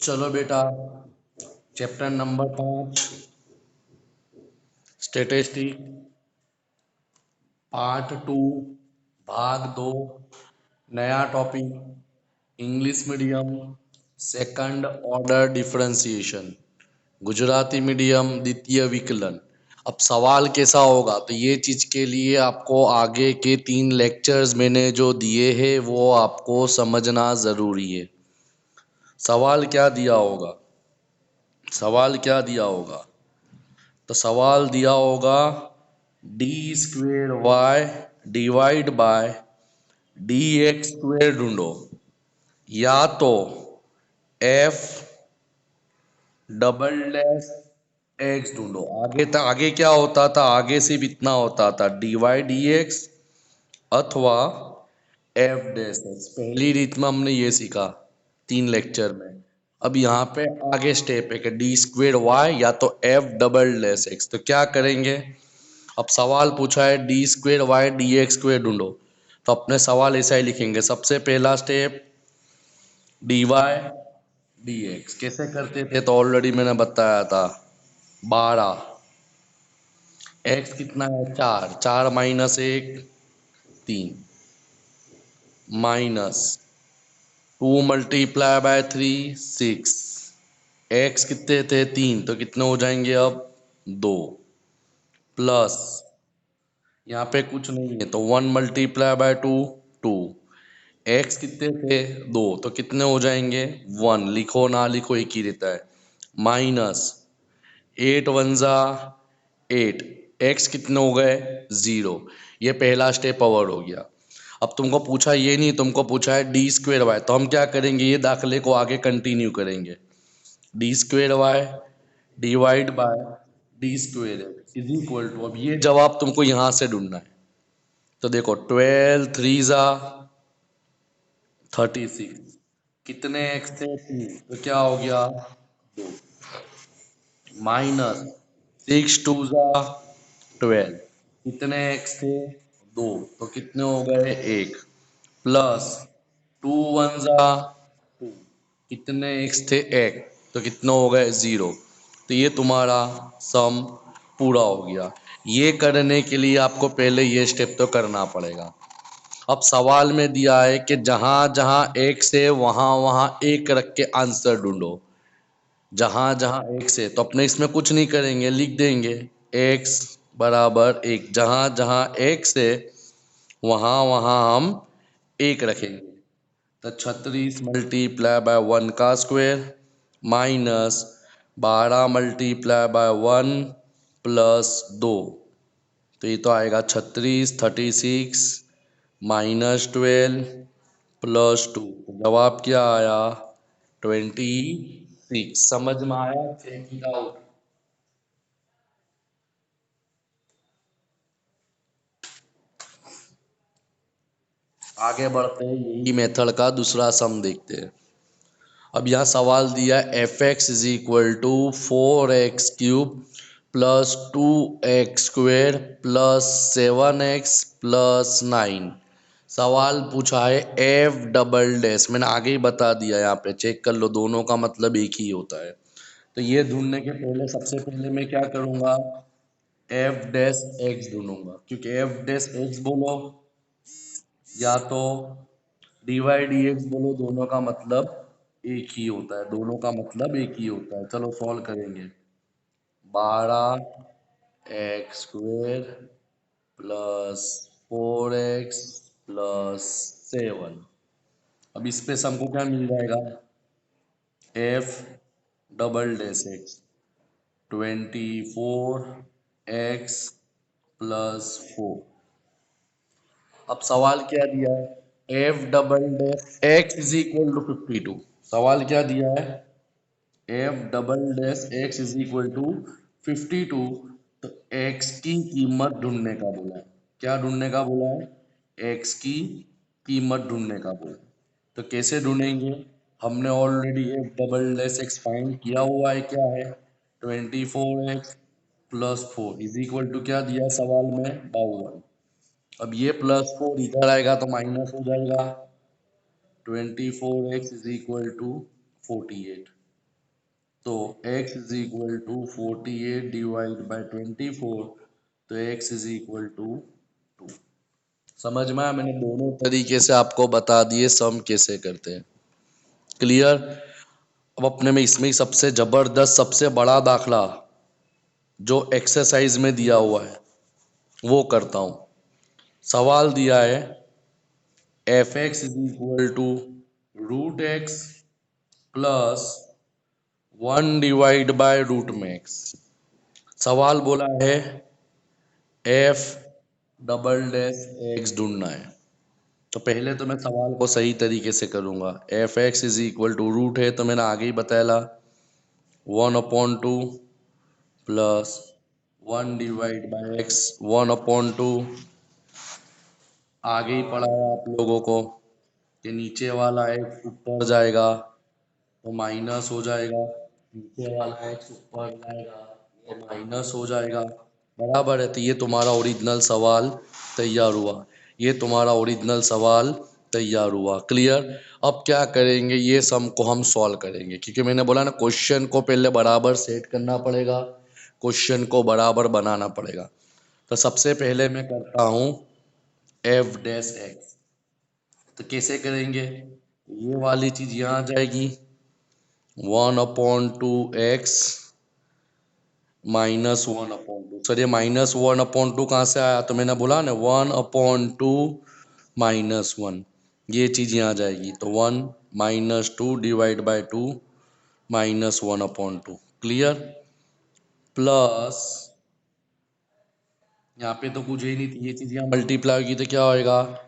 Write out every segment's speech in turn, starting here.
चलो बेटा, chapter number 5, statistic, part 2, भाग 2, नया topic, English medium, second order differentiation, Gujarati medium द्वितीय विकलन। अब सवाल कैसा होगा, तो ये चीज के लिए आपको आगे के 3 लेक्चर्स मैंने जो दिए हैं वो आपको समझना जरूरी है। सवाल क्या दिया होगा, सवाल क्या दिया होगा, तो सवाल दिया होगा d square y divide by d x square ढूंढो, या तो एफ डबल डैश एक्स ढूंढो। आगे तक आगे क्या होता था, आगे सिर्फ इतना होता था डी वाई डी एक्स अथवा एफ डैश एक्स। पहली रीत में हमने ये सीखा 3 लेक्चर में। अब यहाँ पे आगे स्टेप है कि डी स्क्वेयर वाई या तो एफ डबल डैश एक्स। तो क्या करेंगे, अब सवाल पूछा है d square y d x square ढूंढो, तो अपने सवाल ऐसा ही लिखेंगे। सबसे पहला step d y d x कैसे करते थे, तो ऑलरेडी मैंने बताया था। 12, एक्स कितना है 4, 4 minus 1 3, minus 2 multiply by 3 6, x कितने थे 3, तो कितने हो जाएंगे अब 2, प्लस यहाँ पे कुछ नहीं है तो 1 मल्टीप्लाई बाय 2 2, एक्स कितने थे 2, तो कितने हो जाएंगे 1, लिखो ना लिखो एक ही रहता है, माइनस 8 वन जा 8, एक्स कितने हो गए 0। ये पहला स्टेप अवर हो गया। अब तुमको पूछा ये नहीं, तुमको पूछा है डी स्क्वेयर वाई, तो हम क्या करेंगे, ये दाखिले को आगे कंटिन्यू करेंगे। D square y divide by d square x is equal to, अब ये जवाब तुमको यहां से ढूंढना है। तो देखो 12 3 जा 36, कितने एक्स थे 3, तो क्या हो गया 2, माइनस 6 2 जा 12, कितने एक्स थे 2, तो कितने हो गए 1, प्लस 2 वन जा 2, कितने एक्स थे 1, तो कितने हो गए 0। तो ये तुम्हारा सम पूरा हो गया। ये करने के लिए आपको पहले ये स्टेप तो करना पड़ेगा। अब सवाल में दिया है कि जहां जहां एक्स है वहां वहां एक रख के आंसर ढूंढो। जहां जहां एक्स है तो अपने इसमें कुछ नहीं करेंगे, लिख देंगे एक्स बराबर 1, जहां जहां एक्स है वहां वहां हम एक रखेंगे। तो 36 मल्टीप्लाई बाय 1 का square minus 12 multiply by 1 plus 2, तो ये तो आएगा 36 36 माइनस 12 प्लस 2, जवाब क्या आया 26। समझ में आया, चेक इट आउट। आगे बढ़ते हैं, यही मेथड का दूसरा सम देखते हैं। अब यहाँ सवाल दिया f x is equal to 4x³ plus 2x² plus 7x plus 9। सवाल पूछा है एफ डबल डैश, मैंने आगे ही बता दिया, यहाँ पे चेक कर लो, दोनों का मतलब एक ही होता है। तो ये ढूंढने के पहले सबसे पहले मैं क्या करूंगा, एफ डैश एक्स ढूंढूंगा, क्योंकि एफ डैश एक्स बोलो या तो डी वाई डी एक्स बोलो, दोनों का मतलब एक ही होता है, दोनों का मतलब एक ही होता है। चलो सॉल्व करेंगे। 12x² प्लस 4x प्लस 7, अब इस पे से हमको क्या मिल जाएगा, f double dash x 24x plus 4। अब सवाल क्या दिया है, f double dash x is equal to 52। सवाल क्या दिया है, f double dash x is equal to 52। तो एक्स की कीमत ढूंढने का बोला है। क्या ढूंढने का बोला है, एक्स की कीमत ढूंढने का बोला है। तो कैसे ढूंढेंगे, हमने already F double dash x find किया हुआ है, क्या है 24x plus 4 is equal to क्या दिया है सवाल में 52। अब ये प्लस 4 इधर आएगा तो माइनस हो जाएगा, 24x इज इक्वल टू 48। तो x is equal to 48 divide by 24, तो x इज इक्वल टू 2। समझ में आया? मैंने दोनों तरीके से आपको बता दिए सम कैसे करते हैं। क्लियर? अब अपने में इसमें सबसे जबरदस्त सबसे बड़ा दाखला जो एक्सरसाइज में दिया हुआ है वो करता हूं। सवाल दिया है f x is equal to root x plus 1 divide by root में एक्स। सवाल बोला है एफ डबल डैश एक्स ढूंढना है। तो पहले तो मैं सवाल को सही तरीके से करूंगा। F x is equal to root है तो मैंने आगे ही बताया 1/2 प्लस 1/x 1/2। आगे ही पढ़ा है आप लोगों को कि नीचे वाला एक्स ऊपर जाएगा तो माइनस हो जाएगा, नीचे वाला एक्स ऊपर जाएगा तो माइनस हो जाएगा। बराबर है? तो ये तुम्हारा ओरिजिनल सवाल तैयार हुआ, ये तुम्हारा ओरिजिनल सवाल तैयार हुआ। क्लियर? अब क्या करेंगे, ये सम को हम सॉल्व करेंगे, क्योंकि मैंने बोला ना क्वेश्चन को पहले बराबर सेट करना पड़ेगा, क्वेश्चन को बराबर बनाना पड़ेगा। तो सबसे पहले मैं करता हूं एफ डैश एक्स। तो कैसे करेंगे, ये वाली चीज यहाँ आ जाएगी 1/2x -1/2। सर ये -1/2 कहाँ से आया? तो मैंने बोला ना 1/2 -1, ये चीज यहाँ आ जाएगी। तो 1 -2 डिवाइड बाय 2 -1/2। क्लियर? प्लस यहाँ पे तो कुछ ही नहीं थी, ये चीज यहाँ मल्टीप्लाई होगी तो क्या होएगा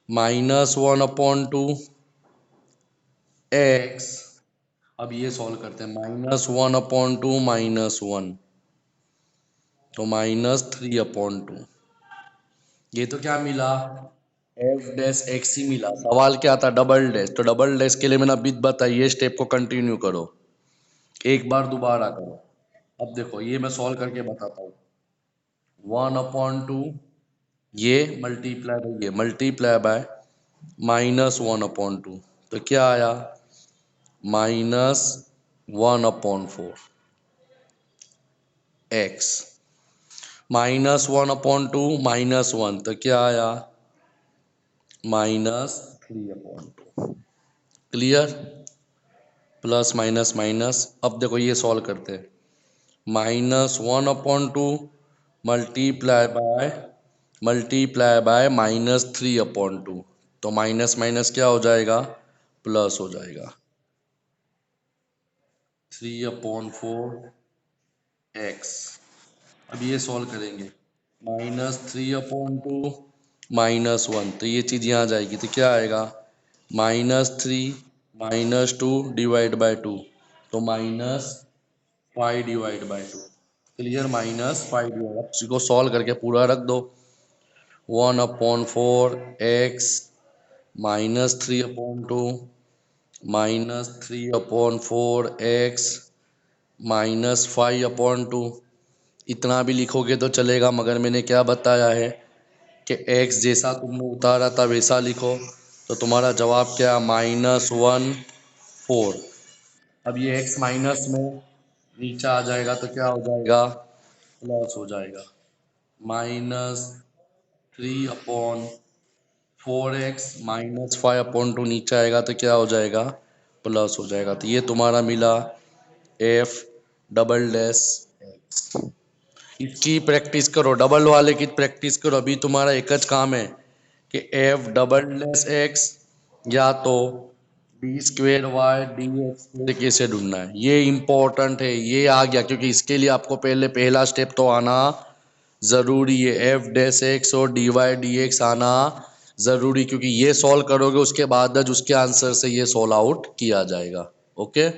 -1/2 x। अब ये सॉल्व करते हैं -1/2 -1 तो -3/2। ये तो क्या मिला एफ डैश एक्स ही मिला। सवाल क्या था डबल डैश, तो डबल डैश के लिए मैंने अभी बताया ये स्टेप को कंटिन्यू करो, एक बार दोबारा करो। अब देखो ये मैं सॉल्व करके बताता हूँ 1/2 ये मल्टीप्लाई बाय -1/2 तो क्या आया -1/4 x -1/2 -1 तो क्या आया -3/2। क्लियर? Plus minus minus. अब देखो ये सॉल्व करते हैं -1/2 मल्टीप्लाई बाय -3/2 तो माइनस माइनस क्या हो जाएगा प्लस हो जाएगा 3/4x। अब ये सॉल्व करेंगे -3/2 -1 तो ये चीज यहाँ जाएगी तो क्या आएगा -3 -2 डिवाइड बाय 2 तो -5 डिवाइड बाय 2। क्लियर? -5 डिवाइड, अब इसको सॉल्व करके पूरा रख दो 1/4x -3/2 -3/4x -5/2। इतना भी लिखोगे तो चलेगा, मगर मैंने क्या बताया है कि x जैसा तुमने उतारा था वैसा लिखो। तो तुम्हारा जवाब क्या -1/4। अब ये x माइनस में नीचे आ जाएगा तो क्या हो जाएगा प्लस हो जाएगा -3/4x -5/2 नीचे आएगा तो क्या हो जाएगा प्लस हो जाएगा। तो ये तुम्हारा मिला एफ डबल डैश एक्स। इसकी प्रैक्टिस करो, डबल वाले की प्रैक्टिस करो। अभी तुम्हारा एक ज काम है कि एफ डबल डैश एक्स या तो d²y कैसे ढूंढना है, ये इंपॉर्टेंट है। ये आ गया क्योंकि इसके लिए आपको पहले पहला स्टेप तो आना जरूरी है, एफ डैश एक्स और dy/dx आना जरूरी, क्योंकि ये सॉल्व करोगे उसके बाद उसके आंसर से ये सॉल्व आउट किया जाएगा। ओके।